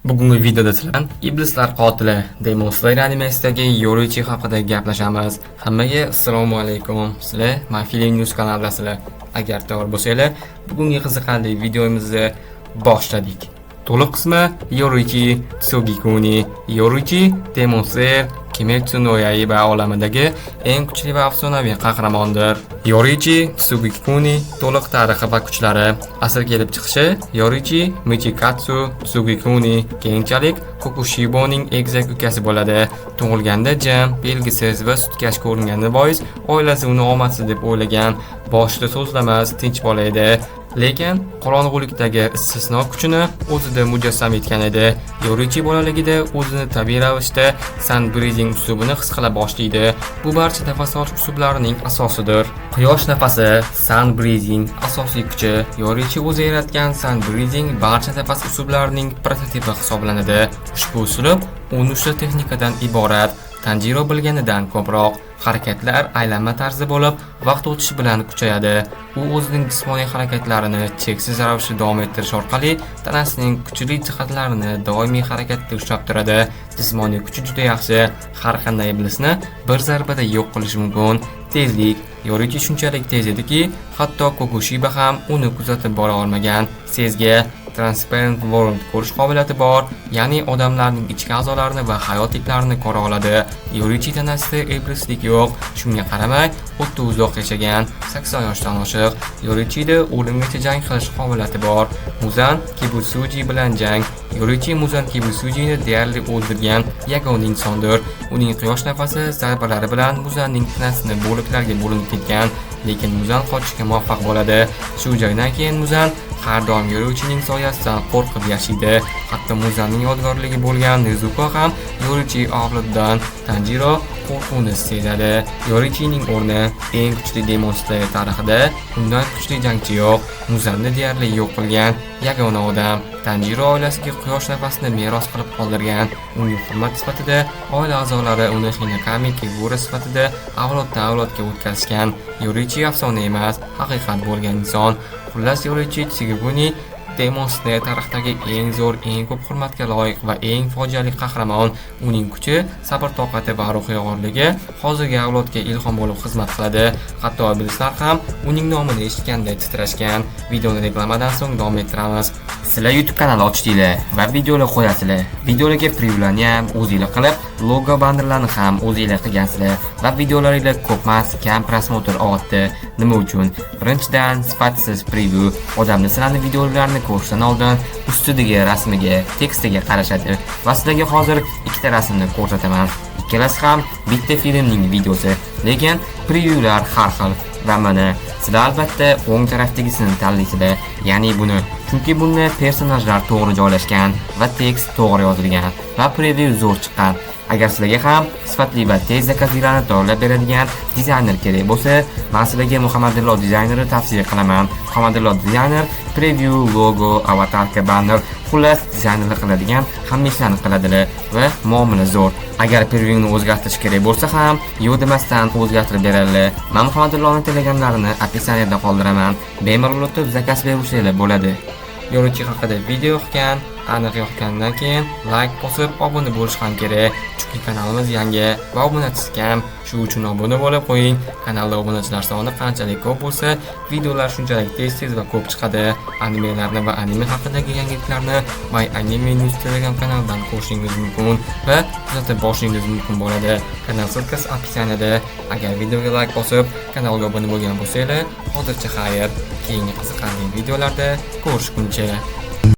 Bugungi videoda sizlar Iblislar qotili Demon Slayer animasidagi Yorichi haqida gaplashamiz. Hammaga assalomu alaykum. Sizlar My Film News kanalidasizlar. Agar tayyor bo'lsanglar, bugungi qiziqarli videomizni boshladik. To'liq qismi Yorichi Tsugikuni. Yorichi Demon Slayer Kimetsu no Yaiba olamidagi eng kuchli va afsonaviy qahramondir. Yorichi Tsugikuni to'liq tarixi va kuchlari. Asl kelib chiqishi Yorichi Michikatsu Tsugikuni, keyinchalik Kokushiboning egizak ukasi bo'ladi. Tug'ilganda jim, belgisiz va sutkash ko'ringani bois oilasi uni omadsiz deb o'ylagan. Boshida so'zlamas, tinch bola edi. Lekin qorong'ulikdagi istisno kuchini o'zida mujassam etgan edi. Yorichi bolaligida o'zini tabiiy ravishda sun breathing uslubini his qila boshlaydi. Bu barcha nafas olish uslublarining asosidir. Quyosh nafasi sun breathing asosiy kuchi. Yorichi o'zi yaratgan sun breathing barcha nafas uslublarining prototipi hisoblanadi. Ushbu uslub 13 ta texnikadan iborat. Tanjiro bilganidan ko'proq harakatlar aylanma tarzda bo'lib, vaqt o'tishi bilan kuchayadi. U o'zining jismoniy harakatlarini cheksiz ravishda davom ettirish orqali tanasining kuchli jihatlarini doimiy harakatda ushlab turadi. Jismoniy kuchi juda yaxshi, har qanday iblisni bir zarbada yo'q qilish mumkin. Tezlik. Yorichi shunchalik tez ediki, hatto Kokushiba ham uni kuzatib bora olmagan. Sezgi. Transparent World ko'rish qobiliyati bor, ya'ni odamlarning ichki a'zolarini va hayotliklarini ko'ra oladi. Yorichi tanasida iblislik yo'q, shunga qaramay o'ta uzoq yashagan, 80 yoshdan oshiq. Yorichida o'limgacha jang qilish qobiliyati bor. Muzan Kibusuji bilan jang. Yorichi Muzan Kibusujini deyarli o'ldirgan yagona insondir. Uning quyosh nafasi zarbalari bilan Muzanning tanasini bo'laklarga bo'linib ketgan, lekin Muzan qochishga muvaffaq bo'ladi. Shu joydan keyin Muzan har doim Yorichining soyasidan qo'rqib yashaydi. Hatto Muzanning yodgorligi bo'lgan Nezuko ham Yorichi avlodidan Tanjiro qo'rquvni sezadi. Yorichining o'rni eng kuchli Demon Slayer tarixida undan kuchli jangchi yo'q. Muzanni deyarli yo'q qilgan yagona odam. Tanjiro oilasiga quyosh nafasini meros qilib qoldirgan. Uning hurmat sifatida oila a'zolari uni Hinakami Kegura sifatida avloddan avlodga o'tkazishgan. Yorichi afsona emas, haqiqat bo'lgan inson. Xullas, Yorichi Tsugikuni Demon Slayer tarixidagi eng zo'r, eng ko'p hurmatga loyiq va eng fojiali qahramon. Uning kuchi, sabr-toqati va ruhiy og'irligi hozirgi avlodga ilhom bo'lib xizmat qiladi. Hatto iblislar ham uning nomini eshitganda titrashgan. Videoni reklamadan so'ng davom ettiramiz. Sizlar YouTube kanal ochdinglar va videolar qo'yasizlar. Videolarga previewlarni ham o'zingizlar qilib, logo bannerlarni ham o'zingizlar qilgansizlar va videolaringizlar ko'pmas, kam prosmotr oldi. Nima uchun? Birinchidan, sifatsiz preview. Odamlar sizlarning videolaringizni ko'rishdan oldin ustidagi rasmiga, tekstiga qarashadi. Va sizlarga hozir ikkita rasmni ko'rsataman. Ikkalasi ham bitta filmning videosi, lekin previewlar har xil. Va mana sizlar albatta o'ng tarafdagisini tanlaysizlar, ya'ni buni. Chunki bunda personajlar to'g'ri joylashgan va tekst to'g'ri yozilgan va preview zo'r chiqqan. Agar sizlarga ham sifatli va tez zakazlarni tayyorlab beradigan dizayner kerak bo'lsa, men sizlarga Muhammadillo dizaynerini tavsiya qilaman. Muhammadillo dizayner preview, logo, avatarka, banner, xullas dizaynerlik qiladigan hamma ishlarni qiladilar va muomala zo'r. Agar previewni o'zgartirish kerak bo'lsa ham, yo'q demasdan o'zgartirib beradilar. Men Muhammadilloning telegamlarini opisiyaniyada qoldiraman. Bemalol o'tib zakaz berishingiz bo'ladi. Yorichi haqida video yoqgan, aniq yoqqandan keyin like bosib obuna bo'lish ham kerak. Chunki kanalimiz yangi va obunachisi kam. Shu uchun obuna bo'lib qo'ying. Kanalda obunachilar soni qanchalik ko'p bo'lsa, videolar shunchalik tez va ko'p chiqadi. Animelarni va anime haqidagi yangiliklarni My Anime News Telegram kanalidan ko'rishingiz mumkin va kuzatib borishingiz mumkin bo'ladi. Kanal ссылкасы opisiyanida. Agar videoga like bosib, kanalga obuna bo'lgan bo'lsanglar, hozircha xayr. Keyingi qiziqarli videolarda ko'rishguncha